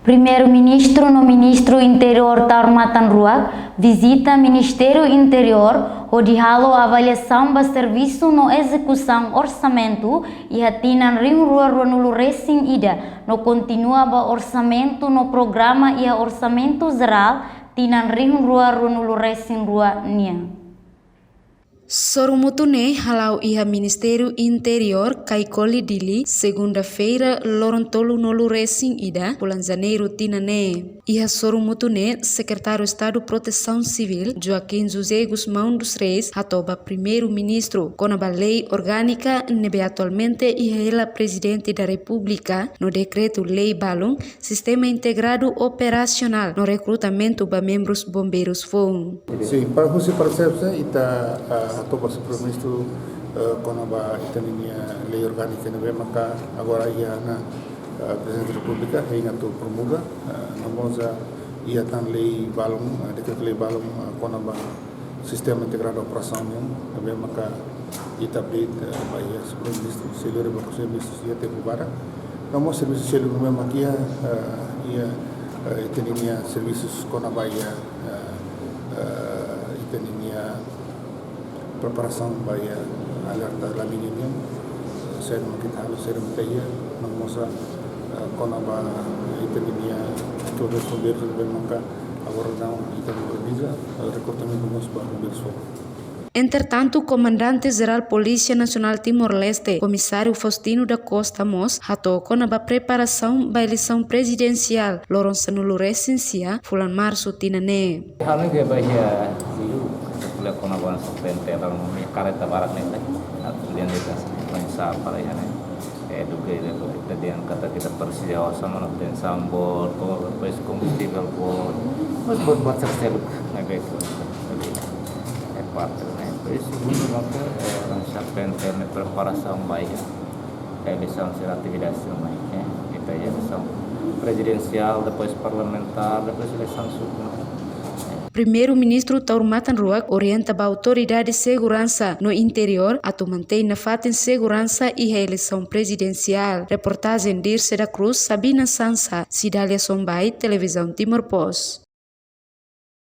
Primeiro-Ministro no Ministro Interior Taurmatan Ruak visita Ministério Interior onde halo avaliação do serviço no execução orçamento e hatinan ring rua nulu racing ida no continua ba orçamento no programa e orçamento geral tinan ring rua nulu racing rua nia. Sorumutune halau iha Ministério Interior kaikoli dili segunda-feira lorontolu nolu racing ida bulan janeiro tinane. Iha sorumutune Secretário Estado Proteção Civil Joaquim José Guzmão dos Reis hatoba primeiro-ministro com a lei orgânica nebe atualmente iha ela presidente da República no decreto lei balung sistema integrado operacional no recrutamento ba membros bombeiros fong. Sim, para você perceber ita atau bahasa primeiro quando a italiana lei orgânica nebe maka agora ia na presidente da República hingga tu promulga namun ia tan lei balung decreto lei balung quando a sistema integrado operasional nebe maka ita update bahaya sebelum ministro seluruh bakusnya ministro ia tebubara namun serviço seluruh nebe maka ia italiana serviços quando bahaya italiana preparação bahaya alerta La Niña saya kita harus saya mentaya menguasa konaba italiana todos bombeiros de Benmanca agora não italiana organiza recrutamento dos bombeiros. Entretanto, o comandante-geral Polícia Nacional Timor-Leste, comissário Faustino da Costa Mos, ratocou na preparação da eleição presidencial, Loronça no Lurecensia, fulan março tinane. Hal ini bahaya dulu, kalau kena bawa sepentel dalam kareta barat nih, kemudian kita mensa para ya nih, juga kita dian kata kita persiawan sama nanti sambal, kalau pas kombustibel pun, buat sesuatu naik itu, Isso maka sampai preparação bahia eleição será atividade semuanya kita ya eleição presidencial depois parlamentar depois eleição suprema. Primeiro-ministro Taurmatan Ruak orienta a autoridade de segurança no interior a manter na fatem segurança e a eleição presidencial. Reportagem Dirce da Cruz, Sabina Sansa, Cidália Sombai, Televisão Timor Post.